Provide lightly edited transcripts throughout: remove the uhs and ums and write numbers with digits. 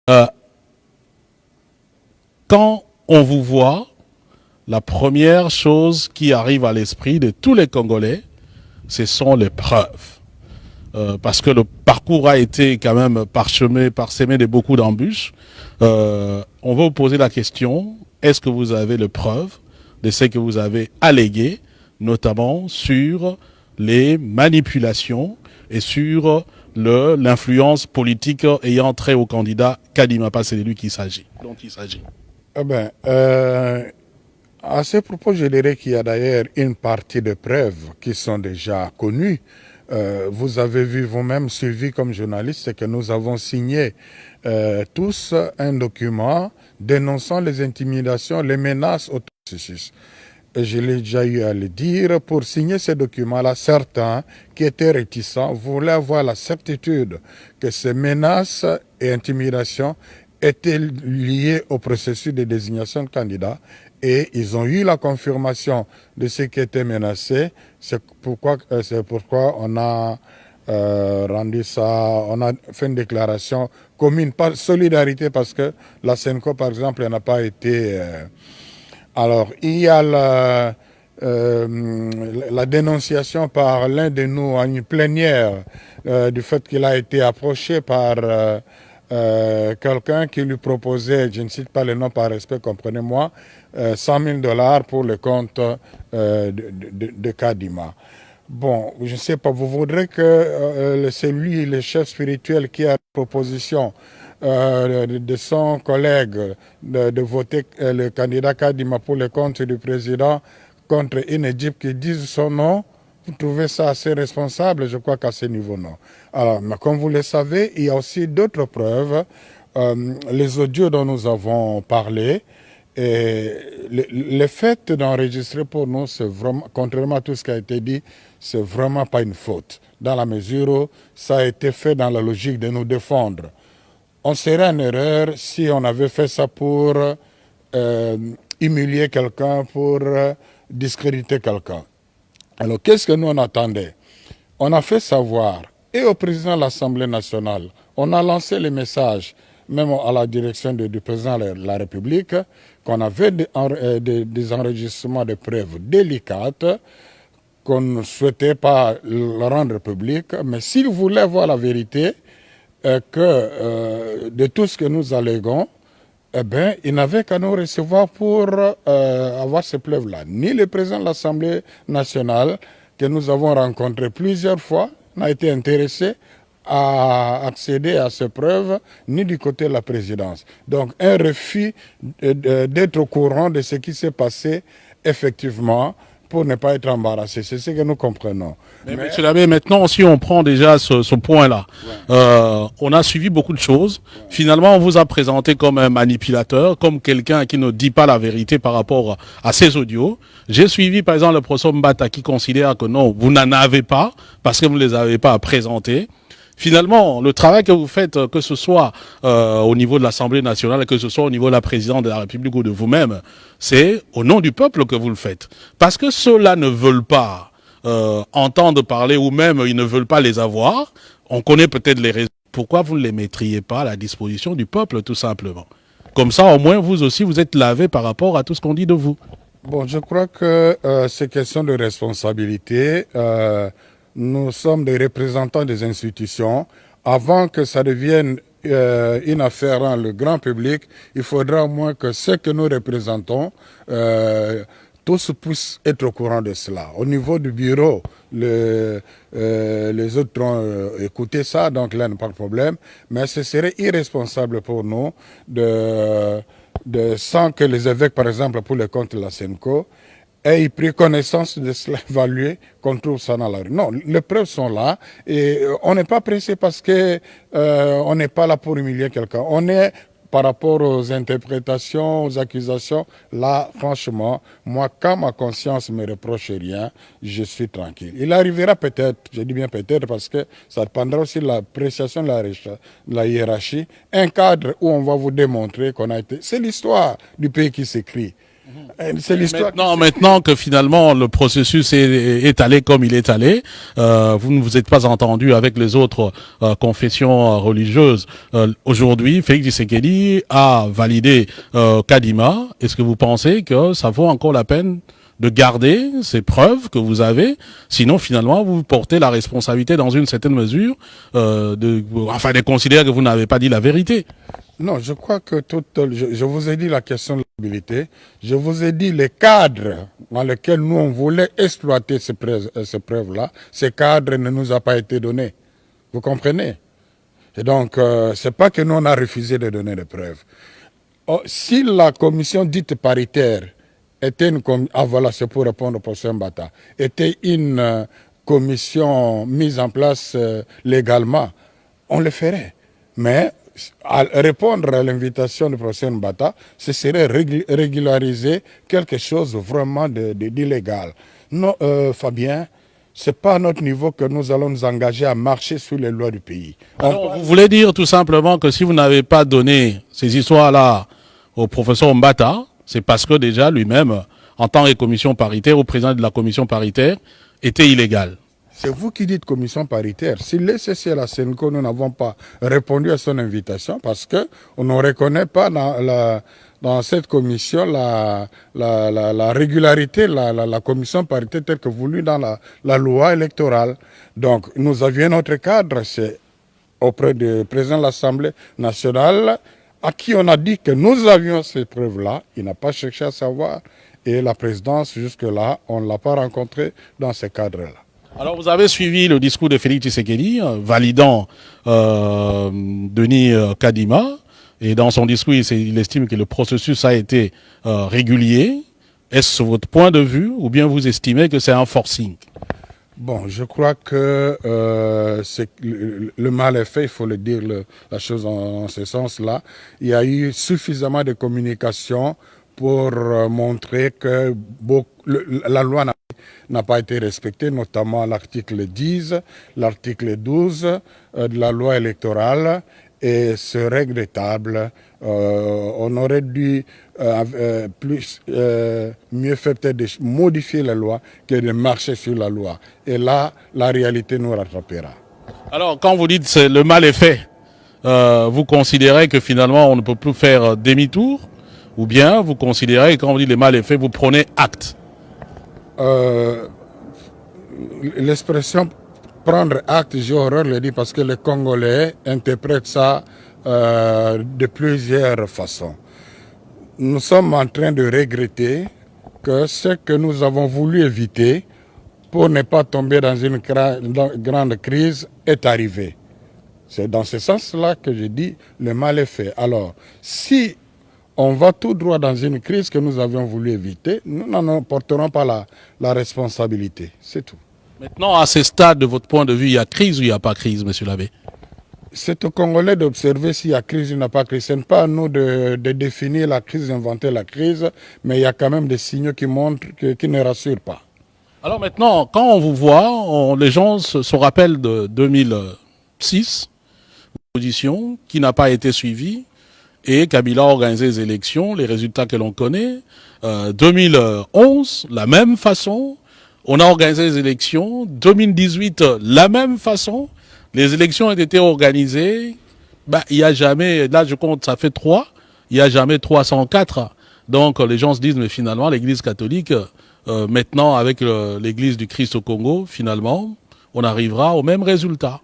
Euh, Quand on vous voit, la première chose qui arrive à l'esprit de tous les Congolais, ce sont les preuves. Parce que le parcours a été quand même parsemé de beaucoup d'embûches. On va vous poser la question, est-ce que vous avez les preuves de ce que vous avez allégué, notamment sur les manipulations et sur l'influence politique ayant trait au candidat Kadima, c'est de lui dont il s'agit. Eh ben, à ce propos, je dirais qu'il y a d'ailleurs une partie de preuves qui sont déjà connues. Vous avez vu vous-même, suivi comme journaliste, que nous avons signé tous un document dénonçant les intimidations, les menaces au processus. Et je l'ai déjà eu à le dire, pour signer ce document-là, certains qui étaient réticents voulaient avoir la certitude que ces menaces et intimidations étaient liées au processus de désignation de candidats, et ils ont eu la confirmation de ce qui était menacé. C'est pourquoi on a rendu ça, on a fait une déclaration commune par solidarité, parce que la SENCO, par exemple, n'a pas été... Alors, il y a la dénonciation par l'un de nous en une plénière du fait qu'il a été approché par quelqu'un qui lui proposait, je ne cite pas le nom par respect, comprenez-moi, 100 000 $ pour le compte de Kadima. Bon, je ne sais pas, vous voudrez que c'est lui, le chef spirituel, qui a la proposition de son collègue de voter le candidat Kadima pour le compte du président contre une Égypte qui dise son nom? Vous trouvez ça assez responsable? Je crois qu'à ce niveau, non. Alors, mais comme vous le savez, il y a aussi d'autres preuves. Les audios dont nous avons parlé, et le fait d'enregistrer pour nous, c'est vraiment, contrairement à tout ce qui a été dit, c'est vraiment pas une faute, dans la mesure où ça a été fait dans la logique de nous défendre. On serait en erreur si on avait fait ça pour humilier quelqu'un, pour discréditer quelqu'un. Alors, qu'est-ce que nous on attendait? On a fait savoir, et au président de l'Assemblée nationale, on a lancé les messages, même à la direction du président de la République, qu'on avait des enregistrements de preuves délicates, qu'on ne souhaitait pas le rendre public, mais s'il voulait voir la vérité, de tout ce que nous alléguons, eh bien, il n'avait qu'à nous recevoir pour avoir ces preuves-là. Ni le président de l'Assemblée nationale, que nous avons rencontré plusieurs fois, n'a été intéressé à accéder à ces preuves, ni du côté de la présidence. Donc, un refus d'être au courant de ce qui s'est passé effectivement, pour ne pas être embarrassé. C'est ce que nous comprenons. Mais Monsieur l'abbé, maintenant, si on prend déjà ce point-là, on a suivi beaucoup de choses. Finalement, on vous a présenté comme un manipulateur, comme quelqu'un qui ne dit pas la vérité par rapport à ses audios. J'ai suivi, par exemple, le professeur Mbata qui considère que non, vous n'en avez pas, parce que vous ne les avez pas à présenter. Finalement, le travail que vous faites, que ce soit au niveau de l'Assemblée nationale, que ce soit au niveau de la présidente de la République ou de vous-même, c'est au nom du peuple que vous le faites. Parce que ceux-là ne veulent pas entendre parler, ou même ils ne veulent pas les avoir. On connaît peut-être les raisons. Pourquoi vous ne les mettriez pas à la disposition du peuple, tout simplement? Comme ça, au moins, vous aussi, vous êtes lavé par rapport à tout ce qu'on dit de vous. Bon, je crois que c'est question de responsabilité. Nous sommes des représentants des institutions. Avant que ça devienne une affaire dans le grand public, il faudra au moins que ceux que nous représentons, tous puissent être au courant de cela. Au niveau du bureau, les autres ont écouté ça, donc là, pas de problème. Mais ce serait irresponsable pour nous sans que les évêques, par exemple, pour le compte de la SENCO, aient pris connaissance de cela, évalué, qu'on trouve ça dans la rue. Non, les preuves sont là et on n'est pas pressé parce que on n'est pas là pour humilier quelqu'un. On est par rapport aux interprétations, aux accusations. Là, franchement, moi, quand ma conscience me reproche rien, je suis tranquille. Il arrivera peut-être, je dis bien peut-être parce que ça dépendra aussi de l'appréciation de la hiérarchie, un cadre où on va vous démontrer qu'on a été... C'est l'histoire du pays qui s'écrit. C'est l'histoire. Maintenant que finalement le processus est allé comme il est allé, vous ne vous êtes pas entendu avec les autres confessions religieuses. Aujourd'hui, Félix Tshisekedi a validé Kadima. Est-ce que vous pensez que ça vaut encore la peine de garder ces preuves que vous avez, sinon finalement vous portez la responsabilité dans une certaine mesure de considérer que vous n'avez pas dit la vérité? Non, je crois que je vous ai dit la question de la stabilité. Je vous ai dit les cadres dans lesquels nous on voulait exploiter ces preuves-là. Ces cadres ne nous ont pas été donnés. Vous comprenez? Et donc, c'est pas que nous on a refusé de donner des preuves. Oh, si la commission dite paritaire était voilà, c'est pour répondre au professeur Mbata, était une commission mise en place légalement, on le ferait. Mais à répondre à l'invitation du professeur Mbata, ce serait régulariser quelque chose vraiment d'illégal. Non, Fabien, ce n'est pas à notre niveau que nous allons nous engager à marcher sous les lois du pays. Alors, vous voulez dire tout simplement que si vous n'avez pas donné ces histoires-là au professeur Mbata, c'est parce que déjà lui-même, en tant que commission paritaire, ou président de la commission paritaire, était illégal. C'est vous qui dites commission paritaire. Si l'ECC et la SENCO, nous n'avons pas répondu à son invitation parce qu'on ne reconnaît pas dans cette commission la régularité, la commission paritaire telle que voulue dans la loi électorale. Donc, nous avions notre cadre, c'est auprès du président de l'Assemblée nationale, à qui on a dit que nous avions ces preuves-là. Il n'a pas cherché à savoir. Et la présidence, jusque-là, on ne l'a pas rencontré dans ces cadres-là. Alors, vous avez suivi le discours de Félix Tshisekedi, validant Denis Kadima. Et dans son discours, il estime que le processus a été régulier. Est-ce votre point de vue ou bien vous estimez que c'est un forcing? Bon, je crois que le mal est fait, il faut le dire la chose en ce sens-là. Il y a eu suffisamment de communication pour montrer que la loi n'a pas été respectée, notamment l'article 10, l'article 12 de la loi électorale, et ce regrettable. On aurait dû mieux faire peut-être de modifier la loi que de marcher sur la loi. Et là, la réalité nous rattrapera. Alors, quand vous dites que le mal est fait, vous considérez que finalement on ne peut plus faire demi-tour? Ou bien vous considérez que quand on dit le mal est fait, vous prenez acte? L'expression prendre acte, j'ai horreur de le dire parce que les Congolais interprètent ça de plusieurs façons. Nous sommes en train de regretter que ce que nous avons voulu éviter pour ne pas tomber dans une grande crise est arrivé. C'est dans ce sens-là que je dis le mal est fait. Alors, si on va tout droit dans une crise que nous avions voulu éviter, nous n'en porterons pas la responsabilité. C'est tout. Maintenant, à ce stade, de votre point de vue, il y a crise ou il n'y a pas crise, monsieur l'abbé? C'est aux Congolais d'observer s'il y a crise ou il n'y a pas crise. Ce n'est pas à nous de définir la crise, d'inventer la crise, mais il y a quand même des signaux qui montrent, qui ne rassurent pas. Alors maintenant, quand on vous voit, les gens se rappellent de 2006, une position qui n'a pas été suivie, et Kabila a organisé les élections, les résultats que l'on connaît. 2011, la même façon. On a organisé les élections. 2018, la même façon. Les élections ont été organisées. Il n'y a jamais, là je compte, ça fait 3. Il n'y a jamais 304. Donc les gens se disent, mais finalement, l'Église catholique, maintenant avec l'Église du Christ au Congo, finalement, on arrivera au même résultat.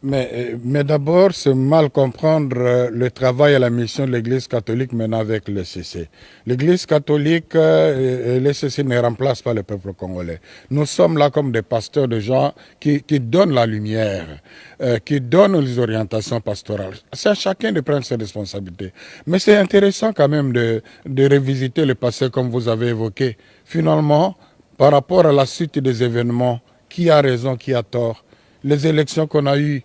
Mais d'abord, c'est mal comprendre le travail et la mission de l'Église catholique maintenant avec le CC. L'Église catholique et le CC ne remplacent pas le peuple congolais. Nous sommes là comme des pasteurs de gens qui donnent la lumière, qui donnent les orientations pastorales. C'est à chacun de prendre ses responsabilités. Mais c'est intéressant quand même de revisiter le passé comme vous avez évoqué. Finalement, par rapport à la suite des événements, qui a raison, qui a tort? Les élections qu'on a eues,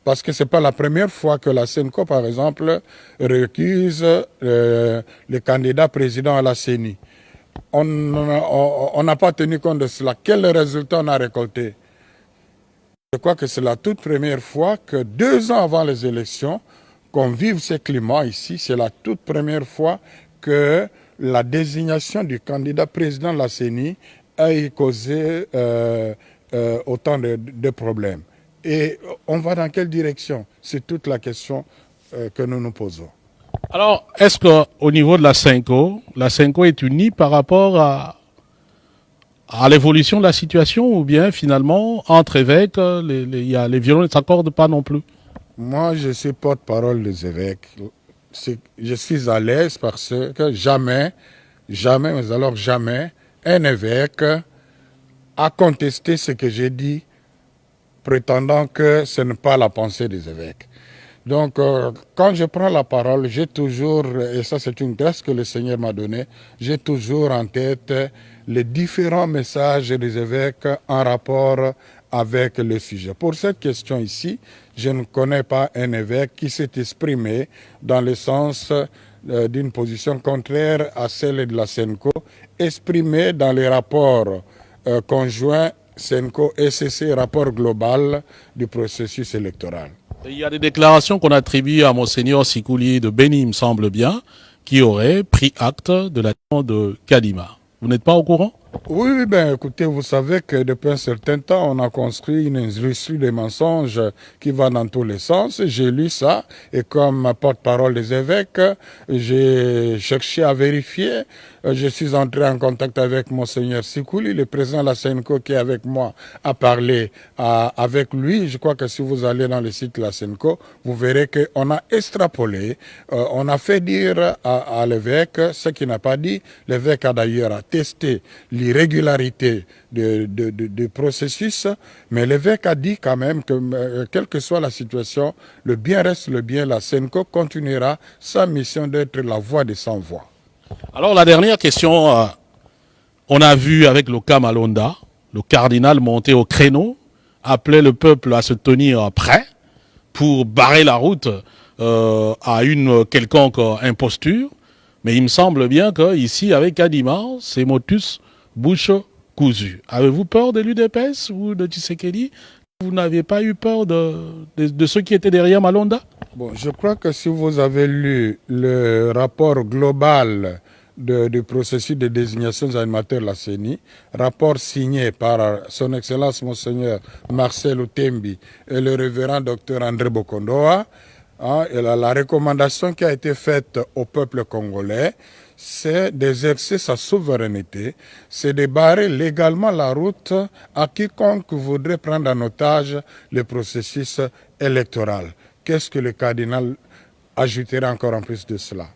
parce que ce n'est pas la première fois que la SENCO, par exemple, récuse le candidat président à la CENI. On n'a pas tenu compte de cela. Quel résultat on a récolté? Je crois que c'est la toute première fois que 2 ans avant les élections, qu'on vive ce climat ici, c'est la toute première fois que la désignation du candidat président de la CENI ait causé autant de problèmes. Et on va dans quelle direction? C'est toute la question que nous nous posons. Alors, est-ce qu'au niveau de la SENCO est unie par rapport à l'évolution de la situation, ou bien finalement, entre évêques, les violons ne s'accordent pas non plus? Moi, je suis porte-parole des évêques. Je suis à l'aise parce que jamais, mais alors jamais, un évêque a contesté ce que j'ai dit, prétendant que ce n'est pas la pensée des évêques. Donc, quand je prends la parole, j'ai toujours, et ça c'est une grâce que le Seigneur m'a donnée, j'ai toujours en tête les différents messages des évêques en rapport avec le sujet. Pour cette question ici, je ne connais pas un évêque qui s'est exprimé dans le sens d'une position contraire à celle de la SENCO, exprimée dans les rapports conjoints SENCO-ECC, rapport global du processus électoral. Il y a des déclarations qu'on attribue à Monseigneur Sikuli de Beni, il me semble bien, qui aurait pris acte de la de Kadima. Vous n'êtes pas au courant? Oui, ben écoutez, vous savez que depuis un certain temps, on a construit une industrie des mensonges qui va dans tous les sens. J'ai lu ça et comme porte-parole des évêques, j'ai cherché à vérifier. Je suis entré en contact avec Monseigneur Sikuli, le président de la SENCO qui est avec moi, a parlé avec lui. Je crois que si vous allez dans le site de la SENCO, vous verrez qu'on a extrapolé, on a fait dire à l'évêque ce qu'il n'a pas dit. L'évêque a d'ailleurs attesté l'irrégularité du processus, mais l'évêque a dit quand même que, quelle que soit la situation, le bien reste le bien, la SENCO continuera sa mission d'être la voix des sans-voix. Alors la dernière question, on a vu avec le cas Malonda, le cardinal monter au créneau, appeler le peuple à se tenir prêt pour barrer la route à une quelconque imposture. Mais il me semble bien qu'ici, avec Kadima, c'est motus bouche cousue. Avez-vous peur de l'UDPS ou de Tshisekedi? Vous n'aviez pas eu peur de ceux qui étaient derrière Malonda? Bon, je crois que si vous avez lu le rapport global du processus de désignation des animateurs de la CENI, rapport signé par son Excellence Monseigneur Marcel Outembi et le révérend Dr André Bokondoa, et la recommandation qui a été faite au peuple congolais, c'est d'exercer sa souveraineté, c'est de barrer légalement la route à quiconque voudrait prendre en otage le processus électoral. Qu'est-ce que le cardinal ajouterait encore en plus de cela?